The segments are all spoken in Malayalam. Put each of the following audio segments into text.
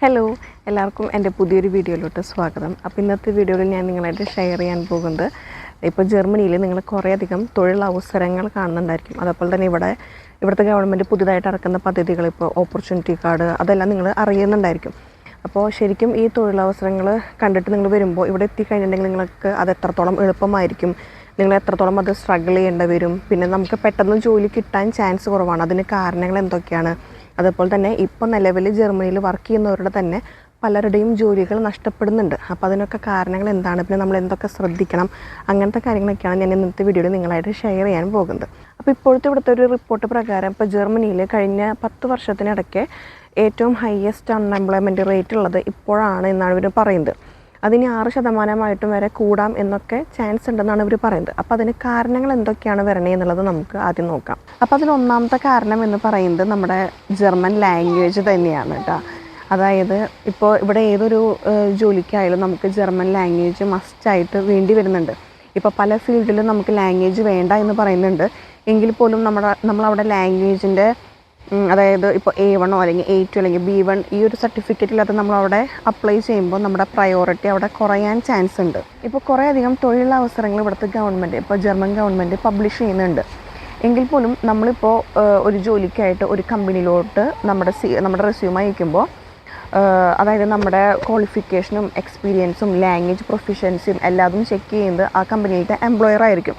ഹലോ എല്ലാവർക്കും എൻ്റെ പുതിയൊരു വീഡിയോയിലോട്ട് സ്വാഗതം. അപ്പോൾ ഇന്നത്തെ വീഡിയോയിൽ ഞാൻ നിങ്ങളായിട്ട് ഷെയർ ചെയ്യാൻ പോകുന്നത് ഇപ്പോൾ ജർമ്മനിയിൽ നിങ്ങൾ കുറേയധികം തൊഴിലവസരങ്ങൾ കാണുന്നുണ്ടായിരിക്കും. അതേപോലെ തന്നെ ഇവിടുത്തെ ഗവൺമെൻറ് പുതുതായിട്ട് ഇറക്കുന്ന പദ്ധതികൾ, ഇപ്പോൾ ഓപ്പർച്യൂണിറ്റി കാർഡ്, അതെല്ലാം നിങ്ങൾ അറിയുന്നുണ്ടായിരിക്കും. അപ്പോൾ ശരിക്കും ഈ തൊഴിലവസരങ്ങൾ കണ്ടിട്ട് നിങ്ങൾ വരുമ്പോൾ ഇവിടെ എത്തിക്കഴിഞ്ഞിട്ടുണ്ടെങ്കിൽ നിങ്ങൾക്ക് അത് എത്രത്തോളം എളുപ്പമായിരിക്കും, നിങ്ങൾ എത്രത്തോളം അത് സ്ട്രഗിൾ ചെയ്യേണ്ടി വരും, പിന്നെ നമുക്ക് പെട്ടെന്ന് ജോലി കിട്ടാൻ ചാൻസ് കുറവാണ്. അതിന് കാരണങ്ങൾ എന്തൊക്കെയാണ്, അതുപോലെ തന്നെ ഇപ്പോൾ നിലവിൽ ജർമ്മനിയിൽ വർക്ക് ചെയ്യുന്നവരുടെ തന്നെ പലരുടെയും ജോലികൾ നഷ്ടപ്പെടുന്നുണ്ട്. അപ്പോൾ അതിനൊക്കെ കാരണങ്ങൾ എന്താണ്, പിന്നെ നമ്മൾ എന്തൊക്കെ ശ്രദ്ധിക്കണം, അങ്ങനത്തെ കാര്യങ്ങളൊക്കെയാണ് ഞാൻ ഇന്നത്തെ വീഡിയോയിൽ നിങ്ങളായിട്ട് ഷെയർ ചെയ്യാൻ പോകുന്നത്. അപ്പോൾ ഇപ്പോഴത്തെ ഇവിടുത്തെ ഒരു റിപ്പോർട്ട് പ്രകാരം ഇപ്പോൾ ജർമ്മനിയിൽ കഴിഞ്ഞ 10 വർഷത്തിനിടയ്ക്ക് ഏറ്റവും ഹയസ്റ്റ് അൺഎംപ്ലോയ്മെൻറ്റ് റേറ്റ് ഉള്ളത് ഇപ്പോഴാണ് എന്നാണ് ഇവർ പറയുന്നത്. അതിന് 6% വരെ കൂടാം എന്നൊക്കെ ചാൻസ് ഉണ്ടെന്നാണ് ഇവർ പറയുന്നത്. അപ്പോൾ അതിന് കാരണങ്ങൾ എന്തൊക്കെയാണ് വരണേ എന്നുള്ളത് നമുക്ക് ആദ്യം നോക്കാം. അപ്പോൾ അതിൽ ഒന്നാമത്തെ കാരണം എന്ന് പറയുന്നത് നമ്മുടെ ജർമ്മൻ ലാംഗ്വേജ് തന്നെയാണ് കേട്ടോ. അതായത് ഇപ്പോൾ ഇവിടെ ഏതൊരു ജോലിക്കായാലും നമുക്ക് ജർമ്മൻ ലാംഗ്വേജ് മസ്റ്റായിട്ട് വേണ്ടി വരുന്നുണ്ട്. ഇപ്പോൾ പല ഫീൽഡിലും നമുക്ക് ലാംഗ്വേജ് വേണ്ട എന്ന് പറയുന്നുണ്ട്. എങ്കിൽ പോലും നമ്മളവിടെ ലാംഗ്വേജിൻ്റെ അതായത് ഇപ്പോൾ A1 അല്ലെങ്കിൽ A2 അല്ലെങ്കിൽ B1 ഈ ഒരു സർട്ടിഫിക്കറ്റിലത് നമ്മളവിടെ അപ്ലൈ ചെയ്യുമ്പോൾ നമ്മുടെ പ്രയോറിറ്റി അവിടെ കുറയാൻ ചാൻസ് ഉണ്ട്. ഇപ്പോൾ കുറേയധികം തൊഴിലവസരങ്ങൾ ഇവിടുത്തെ ഗവൺമെൻറ്, ഇപ്പോൾ ജർമ്മൻ ഗവൺമെൻറ് പബ്ലിഷ് ചെയ്യുന്നുണ്ട്. എങ്കിൽ പോലും നമ്മളിപ്പോൾ ഒരു ജോലിക്കായിട്ട് ഒരു കമ്പനിയിലോട്ട് നമ്മുടെ റെസ്യൂം അയക്കുമ്പോൾ അതായത് നമ്മുടെ ക്വാളിഫിക്കേഷനും എക്സ്പീരിയൻസും ലാംഗ്വേജ് പ്രൊഫിഷ്യൻസിയും എല്ലാതും ചെക്ക് ചെയ്യുന്നത് ആ കമ്പനിയിലത്തെ എംപ്ലോയർ ആയിരിക്കും.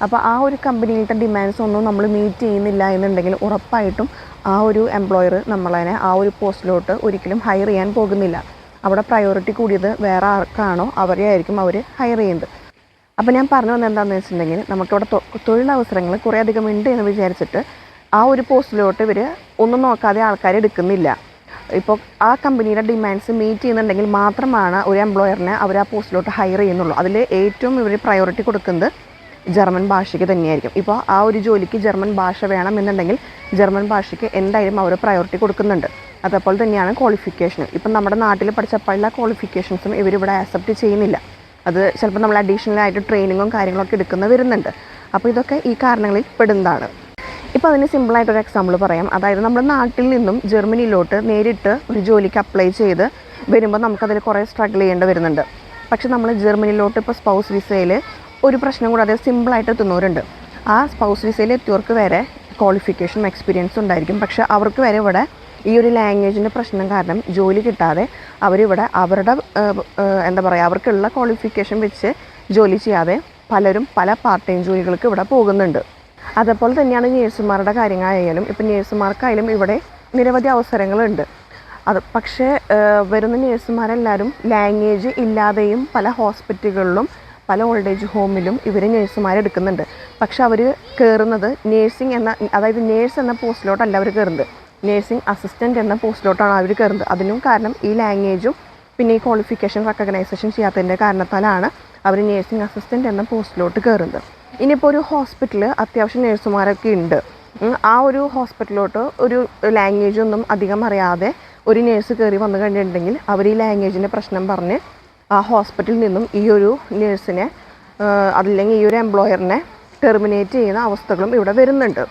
അപ്പോൾ ആ ഒരു കമ്പനിയിലത്തെ ഡിമാൻഡ്സ് ഒന്നും നമ്മൾ മീറ്റ് ചെയ്യുന്നില്ല എന്നുണ്ടെങ്കിൽ ഉറപ്പായിട്ടും ആ ഒരു എംപ്ലോയർ നമ്മളതിനെ ആ ഒരു പോസ്റ്റിലോട്ട് ഒരിക്കലും ഹയർ ചെയ്യാൻ പോകുന്നില്ല. അവിടെ പ്രയോറിറ്റി കൂടിയത് വേറെ ആർക്കാണോ അവരെ ആയിരിക്കും അവർ ഹയർ ചെയ്യുന്നത്. അപ്പോൾ ഞാൻ പറഞ്ഞു വന്നത് എന്താണെന്ന് വെച്ചിട്ടുണ്ടെങ്കിൽ നമുക്കിവിടെ തൊഴിലവസരങ്ങൾ കുറേയധികം ഉണ്ട് എന്ന് വിചാരിച്ചിട്ട് ആ ഒരു പോസ്റ്റിലോട്ട് ഇവർ ഒന്നും നോക്കാതെ ആൾക്കാരെ എടുക്കുന്നില്ല. ഇപ്പോൾ ആ കമ്പനിയുടെ ഡിമാൻഡ്സ് മീറ്റ് ചെയ്യുന്നുണ്ടെങ്കിൽ മാത്രമാണ് ഒരു എംപ്ലോയറിനെ അവർ ആ പോസ്റ്റിലോട്ട് ഹയർ ചെയ്യുന്നുള്ളൂ. അതിൽ ഏറ്റവും ഇവർ പ്രയോറിറ്റി കൊടുക്കുന്നത് ജർമ്മൻ ഭാഷയ്ക്ക് തന്നെയായിരിക്കും. ഇപ്പോൾ ആ ഒരു ജോലിക്ക് ജർമ്മൻ ഭാഷ വേണം എന്നുണ്ടെങ്കിൽ ജർമ്മൻ ഭാഷയ്ക്ക് എന്തായാലും അവർ പ്രയോറിറ്റി കൊടുക്കുന്നുണ്ട്. അതേപോലെ തന്നെയാണ് ക്വാളിഫിക്കേഷൻ. ഇപ്പം നമ്മുടെ നാട്ടിൽ പഠിച്ച പല ക്വാളിഫിക്കേഷൻസും ഇവരിവിടെ ആക്സെപ്റ്റ് ചെയ്യുന്നില്ല. അത് ചിലപ്പോൾ നമ്മൾ അഡീഷണലായിട്ട് ട്രെയിനിങ്ങും കാര്യങ്ങളൊക്കെ വരുന്നുണ്ട്. അപ്പോൾ ഇതൊക്കെ ഈ കാരണങ്ങളിൽ പെടുന്നതാണ്. ഇപ്പോൾ അതിന് സിമ്പിളായിട്ടൊരു എക്സാമ്പിൾ പറയാം. അതായത് നമ്മുടെ നാട്ടിൽ നിന്നും ജർമ്മനിയിലോട്ട് നേരിട്ട് ഒരു ജോലിക്ക് അപ്ലൈ ചെയ്ത് വരുമ്പോൾ നമുക്കതിൽ കുറേ സ്ട്രഗിൾ ചെയ്യേണ്ടി വരുന്നുണ്ട്. പക്ഷെ നമ്മൾ ജർമ്മനിയിലോട്ട് ഇപ്പോൾ സ്പൗസ് വിസയിൽ ഒരു പ്രശ്നം കൂടാതെ സിമ്പിളായിട്ട് എത്തുന്നവരുണ്ട്. ആ സ്പൗസ് വിസയിൽ എത്തിയവർക്ക് വരെ ക്വാളിഫിക്കേഷനും എക്സ്പീരിയൻസും ഉണ്ടായിരിക്കും. പക്ഷേ അവർക്ക് വരെ ഇവിടെ ഈ ഒരു ലാംഗ്വേജിൻ്റെ പ്രശ്നം കാരണം ജോലി കിട്ടാതെ അവരിവിടെ അവരുടെ അവർക്കുള്ള ക്വാളിഫിക്കേഷൻ വെച്ച് ജോലി ചെയ്യാതെ പലരും പല പാർട്ട് ടൈം ജോലികൾക്ക് ഇവിടെ പോകുന്നുണ്ട്. അതേപോലെ തന്നെയാണ് നേഴ്സുമാരുടെ കാര്യങ്ങളായാലും. ഇപ്പം നേഴ്സുമാർക്കായാലും ഇവിടെ നിരവധി അവസരങ്ങളുണ്ട്. പക്ഷേ വരുന്ന നേഴ്സുമാരെല്ലാവരും ലാംഗ്വേജ് ഇല്ലാതെയും പല ഹോസ്പിറ്റലുകളിലും പല ഓൾഡ് ഏജ് ഹോമിലും ഇവർ നേഴ്സുമാരെടുക്കുന്നുണ്ട്. പക്ഷെ അവർ കയറുന്നത് അതായത് നേഴ്സ് എന്ന പോസ്റ്റിലോട്ടല്ല അവർ കയറുന്നത്, നേഴ്സിംഗ് അസിസ്റ്റൻ്റ് എന്ന പോസ്റ്റിലോട്ടാണ് അവർ കയറുന്നത്. അതിനും കാരണം ഈ ലാംഗ്വേജും പിന്നെ ഈ ക്വാളിഫിക്കേഷൻ റെക്കഗ്നൈസേഷൻ ചെയ്യാത്തതിൻ്റെ കാരണത്താലാണ് അവർ നേഴ്സിംഗ് അസിസ്റ്റൻ്റ് എന്ന പോസ്റ്റിലോട്ട് കയറുന്നത്. ഇനിയിപ്പോൾ ഒരു ഹോസ്പിറ്റൽ അത്യാവശ്യം നേഴ്സുമാരൊക്കെ ഉണ്ട്. ആ ഒരു ഹോസ്പിറ്റലിലോട്ട് ഒരു ലാംഗ്വേജൊന്നും അധികം അറിയാതെ ഒരു നേഴ്സ് കയറി വന്നു കഴിഞ്ഞിട്ടുണ്ടെങ്കിൽ അവർ ഈ ലാംഗ്വേജിൻ്റെ പ്രശ്നം പറഞ്ഞ് ആ ഹോസ്പിറ്റലിൽ നിന്നും ഈ ഒരു നേഴ്സിനെ അതല്ലെങ്കിൽ ഈ ഒരു എംപ്ലോയറിനെ ടെർമിനേറ്റ് ചെയ്യുന്ന അവസ്ഥകളും ഇവിടെ വരുന്നുണ്ട്.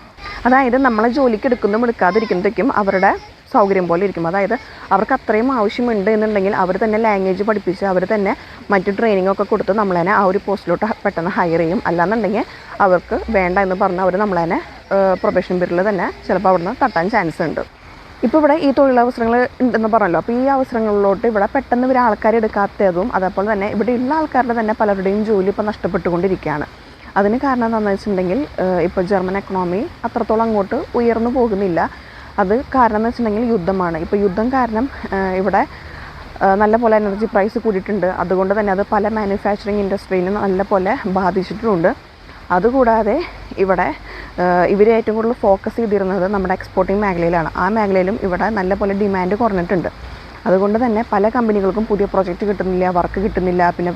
അതായത് നമ്മളെ ജോലിക്ക് എടുക്കാതിരിക്കുന്നതൊക്കെയും അവരുടെ സൗകര്യം പോലെ ഇരിക്കും. അതായത് അവർക്ക് അത്രയും ആവശ്യമുണ്ട് എന്നുണ്ടെങ്കിൽ അവർ തന്നെ ലാംഗ്വേജ് പഠിപ്പിച്ച് അവർ തന്നെ മറ്റു ട്രെയിനിങ്ങൊക്കെ കൊടുത്ത് നമ്മളതിനെ ആ ഒരു പോസ്റ്റിലോട്ട് പെട്ടെന്ന് ഹയർ ചെയ്യും. അല്ലാന്നുണ്ടെങ്കിൽ അവർക്ക് വേണ്ട എന്ന് പറഞ്ഞാൽ അവർ നമ്മളതിനെ പ്രൊബേഷൻ പീരീഡിൽ തന്നെ ചിലപ്പോൾ അവിടുന്ന് തട്ടാൻ ചാൻസ് ഉണ്ട്. ഇപ്പോൾ ഇവിടെ ഈ തൊഴിലവസരങ്ങൾ ഉണ്ടെന്ന് പറഞ്ഞല്ലോ. അപ്പോൾ ഈ അവസരങ്ങളിലോട്ട് ഇവിടെ പെട്ടെന്ന് ഇവർ ആൾക്കാരെ എടുക്കാത്തതും അതേപോലെ തന്നെ ഇവിടെ ഉള്ള ആൾക്കാരുടെ തന്നെ പലരുടെയും ജോലി ഇപ്പോൾ നഷ്ടപ്പെട്ടുകൊണ്ടിരിക്കുകയാണ്. അതിന് കാരണം എന്താണെന്ന് വെച്ചിട്ടുണ്ടെങ്കിൽ ഇപ്പോൾ ജർമ്മൻ എക്കണോമി അത്രത്തോളം അങ്ങോട്ട് ഉയർന്നു പോകുന്നില്ല. അത് കാരണം എന്ന് വെച്ചിട്ടുണ്ടെങ്കിൽ യുദ്ധമാണ്. ഇപ്പോൾ യുദ്ധം കാരണം ഇവിടെ നല്ല പോലെ എനർജി പ്രൈസ് കൂടിയിട്ടുണ്ട്. അതുകൊണ്ട് തന്നെ അത് പല മാനുഫാക്ചറിങ് ഇൻഡസ്ട്രീനെ നല്ല പോലെ ബാധിച്ചിട്ടുമുണ്ട്. അതുകൂടാതെ ഇവിടെ ഇവർ ഏറ്റവും കൂടുതൽ ഫോക്കസ് ചെയ്തിരുന്നത് നമ്മുടെ എക്സ്പോർട്ടിങ് മേഖലയിലാണ്. ആ മേഖലയിലും ഇവിടെ നല്ല പോലെ ഡിമാൻഡ് കുറഞ്ഞിട്ടുണ്ട്. അതുകൊണ്ട് തന്നെ പല കമ്പനികൾക്കും പുതിയ പ്രൊജക്റ്റ് കിട്ടുന്നില്ല, വർക്ക് കിട്ടുന്നില്ല. പിന്നെ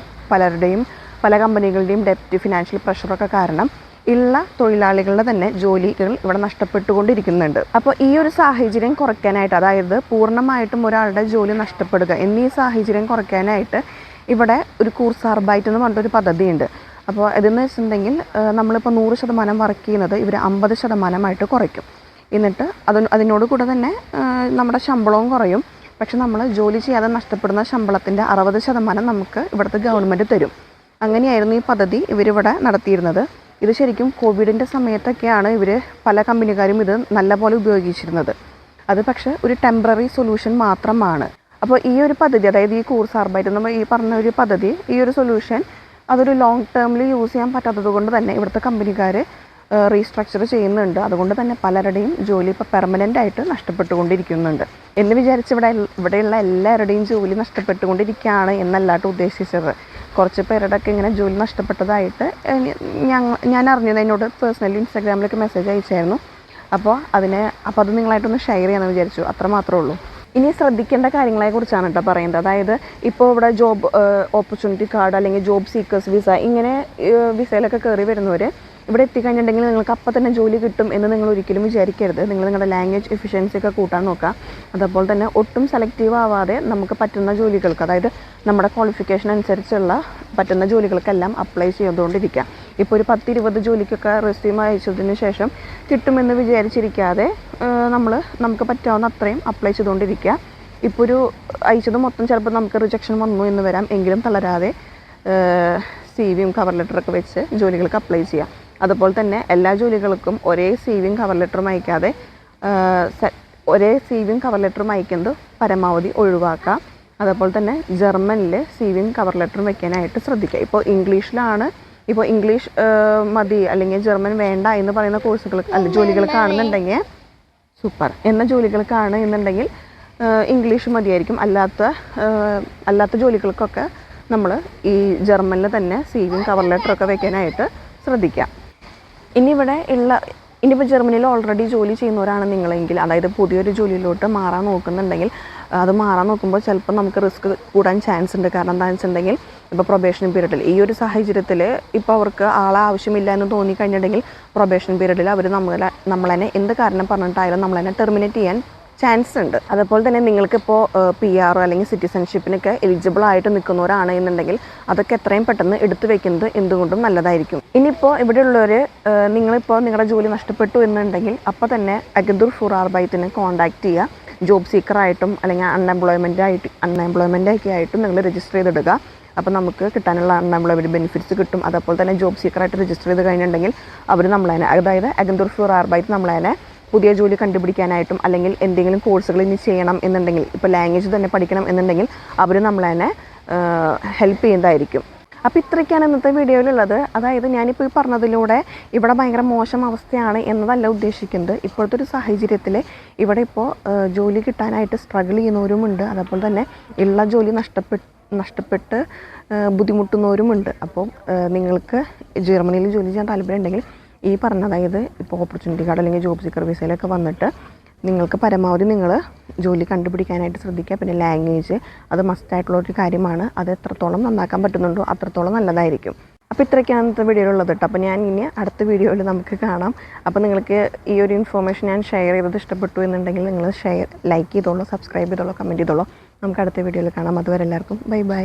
പല കമ്പനികളുടെയും ഡെപ്റ്റ്, ഫിനാൻഷ്യൽ പ്രഷറൊക്കെ കാരണം ഉള്ള തൊഴിലാളികളുടെ തന്നെ ജോലികൾ ഇവിടെ നഷ്ടപ്പെട്ടുകൊണ്ടിരിക്കുന്നുണ്ട്. അപ്പോൾ ഈ ഒരു സാഹചര്യം കുറയ്ക്കാനായിട്ട്, അതായത് പൂർണ്ണമായിട്ടും ഒരാളുടെ ജോലി നഷ്ടപ്പെടുക എന്നീ സാഹചര്യം കുറയ്ക്കാനായിട്ട് ഇവിടെ ഒരു കൂർസാർബൈറ്റ് എന്ന് പറഞ്ഞിട്ടൊരു പദ്ധതിയുണ്ട്. അപ്പോൾ ഇതെന്ന് വെച്ചിട്ടുണ്ടെങ്കിൽ നമ്മളിപ്പോൾ 100% വർക്ക് ചെയ്യുന്നത് ഇവർ 50% കുറയ്ക്കും. എന്നിട്ട് അതിനോട് കൂടെ തന്നെ നമ്മുടെ ശമ്പളവും കുറയും. പക്ഷെ നമ്മൾ ജോലി ചെയ്യാതെ നഷ്ടപ്പെടുന്ന ശമ്പളത്തിൻ്റെ 60% നമുക്ക് ഇവിടുത്തെ ഗവൺമെൻറ് തരും. അങ്ങനെയായിരുന്നു ഈ പദ്ധതി ഇവരിവിടെ നടത്തിയിരുന്നത്. ഇത് ശരിക്കും കോവിഡിൻ്റെ സമയത്തൊക്കെയാണ് ഇവർ പല കമ്പനിക്കാരും ഇത് നല്ലപോലെ ഉപയോഗിച്ചിരുന്നത്. അത് പക്ഷേ ഒരു ടെമ്പററി സൊല്യൂഷൻ മാത്രമാണ്. അപ്പോൾ ഈ ഒരു പദ്ധതി, അതായത് ഈ കൂർസ് ആർബൈറ്റ് നമ്മൾ ഈ പറഞ്ഞ ഒരു പദ്ധതി, ഈ ഒരു സൊല്യൂഷൻ അതൊരു ലോങ് ടേമിൽ യൂസ് ചെയ്യാൻ പറ്റാത്തത് കൊണ്ട് തന്നെ ഇവിടുത്തെ കമ്പനിക്കാർ റീസ്ട്രക്ചർ ചെയ്യുന്നുണ്ട്. അതുകൊണ്ട് തന്നെ പലരുടെയും ജോലി ഇപ്പോൾ പെർമനൻ്റ് ആയിട്ട് നഷ്ടപ്പെട്ടുകൊണ്ടിരിക്കുന്നുണ്ട് എന്ന് വിചാരിച്ച് ഇവിടെയുള്ള എല്ലാവരുടെയും ജോലി നഷ്ടപ്പെട്ടുകൊണ്ടിരിക്കുകയാണ് എന്നല്ലാട്ട് ഉദ്ദേശിച്ചത്. കുറച്ച് പേരുടെയൊക്കെ ഇങ്ങനെ ജോലി നഷ്ടപ്പെട്ടതായിട്ട് ഞാൻ അറിഞ്ഞത് എന്നോട് പേഴ്സണലി ഇൻസ്റ്റാഗ്രാമിലൊക്കെ മെസ്സേജ് അയച്ചായിരുന്നു. അപ്പോൾ അത് നിങ്ങളായിട്ടൊന്ന് ഷെയർ ചെയ്യാമെന്ന് വിചാരിച്ചു. അത്ര മാത്രമേ ഉള്ളൂ. ഇനി ശ്രദ്ധിക്കേണ്ട കാര്യങ്ങളെക്കുറിച്ചാണ് കേട്ടോ പറയുന്നത്. അതായത് ഇപ്പോൾ ഇവിടെ ജോബ് ഓപ്പർച്യൂണിറ്റി കാർഡ് അല്ലെങ്കിൽ ജോബ് സീക്കേഴ്സ് വിസ, ഇങ്ങനെ വിസയിലൊക്കെ കയറി വരുന്നവർ ഇവിടെ എത്തിക്കഴിഞ്ഞിട്ടുണ്ടെങ്കിൽ നിങ്ങൾക്ക് അപ്പം തന്നെ ജോലി കിട്ടും എന്ന് നിങ്ങൾ ഒരിക്കലും വിചാരിക്കരുത്. നിങ്ങൾ നിങ്ങളുടെ ലാംഗ്വേജ് എഫിഷ്യൻസി ഒക്കെ കൂട്ടാൻ നോക്കുക. അതുപോലെ തന്നെ ഒട്ടും സെലക്റ്റീവ് ആവാതെ നമുക്ക് പറ്റുന്ന ജോലികൾക്ക്, അതായത് നമ്മുടെ ക്വാളിഫിക്കേഷൻ അനുസരിച്ചുള്ള പറ്റുന്ന ജോലികൾക്കെല്ലാം അപ്ലൈ ചെയ്തുകൊണ്ടിരിക്കുക. ഇപ്പോൾ ഒരു 10-20 ജോലിക്കൊക്കെ റെസ്യൂം അയച്ചതിന് ശേഷം കിട്ടുമെന്ന് വിചാരിച്ചിരിക്കാതെ നമുക്ക് പറ്റാവുന്ന അത്രയും അപ്ലൈ ചെയ്തുകൊണ്ടിരിക്കുക. ഇപ്പോൾ ഒരു അയച്ചത് മൊത്തം ചിലപ്പോൾ നമുക്ക് റിജക്ഷൻ വന്നു എന്ന് വരാം. എങ്കിലും തളരാതെ CV-യും കവർ ലെറ്ററൊക്കെ വെച്ച് ജോലികൾക്ക് അപ്ലൈ ചെയ്യാം. അതുപോലെ തന്നെ എല്ലാ ജോലികൾക്കും ഒരേ CV-യും കവർ ലെറ്ററും അയക്കാതെ ഒരേ CV-യും കവർ ലെറ്ററും അയക്കുന്നത് പരമാവധി ഒഴിവാക്കാം. അതുപോലെ തന്നെ ജർമ്മനിൽ CV-യും കവർ ലെറ്ററും വെക്കാനായിട്ട് ശ്രദ്ധിക്കുക. ഇപ്പോൾ ഇംഗ്ലീഷ് മതി അല്ലെങ്കിൽ ജർമ്മൻ വേണ്ട എന്ന് പറയുന്ന ജോലികൾക്കാണെന്നുണ്ടെങ്കിൽ എന്നുണ്ടെങ്കിൽ ഇംഗ്ലീഷ് മതിയായിരിക്കും. അല്ലാത്ത ജോലികൾക്കൊക്കെ നമ്മൾ ഈ ജർമ്മനിൽ തന്നെ CV-യും കവർ ലെറ്ററൊക്കെ വെക്കാനായിട്ട് ശ്രദ്ധിക്കാം. ഇനിയിപ്പോൾ ജർമ്മനിയിൽ ഓൾറെഡി ജോലി ചെയ്യുന്നവരാണ് നിങ്ങളെങ്കിൽ, അതായത് പുതിയൊരു ജോലിയിലോട്ട് മാറാൻ നോക്കുന്നുണ്ടെങ്കിൽ, അത് മാറാൻ നോക്കുമ്പോൾ ചിലപ്പോൾ നമുക്ക് റിസ്ക് കൂടാൻ ചാൻസ് ഉണ്ട്. കാരണം എന്താണെന്ന് വെച്ചിട്ടുണ്ടെങ്കിൽ ഇപ്പോൾ പ്രൊബേഷൻ പീരീഡിൽ ഈ ഒരു സാഹചര്യത്തിൽ ഇപ്പോൾ അവർക്ക് ആളെ ആവശ്യമില്ല എന്ന് തോന്നിക്കഴിഞ്ഞിട്ടുണ്ടെങ്കിൽ പ്രൊബേഷൻ പീരീഡിൽ അവർ നമ്മളെന്നെ എന്ത് കാരണം പറഞ്ഞിട്ടായാലും നമ്മളെന്നെ ടെർമിനേറ്റ് ചെയ്യാൻ ചാൻസ് ഉണ്ട്. അതുപോലെ തന്നെ നിങ്ങൾക്കിപ്പോൾ PR അല്ലെങ്കിൽ സിറ്റിസൺഷിപ്പിനൊക്കെ എലിജിബിൾ ആയിട്ട് നിൽക്കുന്നവരാണ് എന്നുണ്ടെങ്കിൽ അതൊക്കെ എത്രയും പെട്ടെന്ന് എടുത്തു വെക്കുന്നത് എന്തുകൊണ്ടും നല്ലതായിരിക്കും. ഇനിയിപ്പോൾ ഇവിടെയുള്ളവർ നിങ്ങളിപ്പോൾ നിങ്ങളുടെ ജോലി നഷ്ടപ്പെട്ടു എന്നുണ്ടെങ്കിൽ അപ്പോൾ തന്നെ അഗന്തുർ ഫുർ ആർബൈറ്റിനെ കോൺടാക്റ്റ് ചെയ്യുക. ജോബ് സീക്കറായിട്ടും അല്ലെങ്കിൽ അൺഎംപ്ലോയ്മെൻ്റ് ഒക്കെ ആയിട്ടും നിങ്ങൾ രജിസ്റ്റർ ചെയ്തിടുക. അപ്പോൾ നമുക്ക് കിട്ടാനുള്ള അൺഎംപ്ലോയ്മെൻറ്റ് ബെനിഫിറ്റ്സ് കിട്ടും. അതേപോലെ തന്നെ ജോബ് സീക്കറായിട്ട് രജിസ്റ്റർ ചെയ്ത് കഴിഞ്ഞിട്ടുണ്ടെങ്കിൽ അവർ നമ്മളതിനെ, അതായത് അഗന്തുർ ഫുർ ആർബൈറ്റ് നമ്മളതിനെ പുതിയ ജോലി കണ്ടുപിടിക്കാനായിട്ടും അല്ലെങ്കിൽ എന്തെങ്കിലും കോഴ്സുകൾ ഇനി ചെയ്യണം എന്നുണ്ടെങ്കിൽ, ഇപ്പോൾ ലാംഗ്വേജ് തന്നെ പഠിക്കണം എന്നുണ്ടെങ്കിൽ അവർ നമ്മളതിനെ ഹെൽപ്പ് ചെയ്യുന്നതായിരിക്കും. അപ്പോൾ ഇത്രയ്ക്കാണ് ഇന്നത്തെ വീഡിയോയിലുള്ളത്. അതായത് ഞാനിപ്പോൾ ഈ പറഞ്ഞതിലൂടെ ഇവിടെ ഭയങ്കര മോശം അവസ്ഥയാണ് എന്നതല്ല ഉദ്ദേശിക്കുന്നത്. ഇപ്പോഴത്തെ ഒരു സാഹചര്യത്തിൽ ഇവിടെ ഇപ്പോൾ ജോലി കിട്ടാനായിട്ട് സ്ട്രഗിൾ ചെയ്യുന്നവരുമുണ്ട്. അതേപോലെ തന്നെ ഉള്ള ജോലി നഷ്ടപ്പെട്ട് ബുദ്ധിമുട്ടുന്നവരുമുണ്ട്. അപ്പോൾ നിങ്ങൾക്ക് ജർമ്മനിയിൽ ജോലി ചെയ്യാൻ താല്പര്യം ഉണ്ടെങ്കിൽ ഈ പറഞ്ഞ, അതായത് ഇപ്പോൾ ഓപ്പർച്യൂണിറ്റി കാർഡ് അല്ലെങ്കിൽ ജോബ് സീക്കർ വിസയിലൊക്കെ വന്നിട്ട് നിങ്ങൾക്ക് പരമാവധി നിങ്ങൾ ജോലി കണ്ടുപിടിക്കാനായിട്ട് ശ്രദ്ധിക്കുക. പിന്നെ ലാംഗ്വേജ് അത് മസ്റ്റായിട്ടുള്ളൊരു കാര്യമാണ്. അത് എത്രത്തോളം നന്നാക്കാൻ പറ്റുന്നുണ്ടോ അത്രത്തോളം നല്ലതായിരിക്കും. അപ്പോൾ ഇത്രയ്ക്കാണ് ഇന്നത്തെ വീഡിയോയിലുള്ളത് കേട്ടോ. അപ്പോൾ ഞാൻ ഇനി അടുത്ത വീഡിയോയിൽ നമുക്ക് കാണാം. അപ്പോൾ നിങ്ങൾക്ക് ഈ ഒരു ഇൻഫോർമേഷൻ ഞാൻ ഷെയർ ചെയ്തത് ഇഷ്ടപ്പെട്ടു എന്നുണ്ടെങ്കിൽ നിങ്ങൾ ലൈക്ക് ചെയ്തോളൂ, സബ്സ്ക്രൈബ് ചെയ്തോളൂ, കമൻറ്റ് ചെയ്തോളൂ. നമുക്ക് അടുത്ത വീഡിയോയിൽ കാണാം. അതുവരെ എല്ലാവർക്കും ബൈ.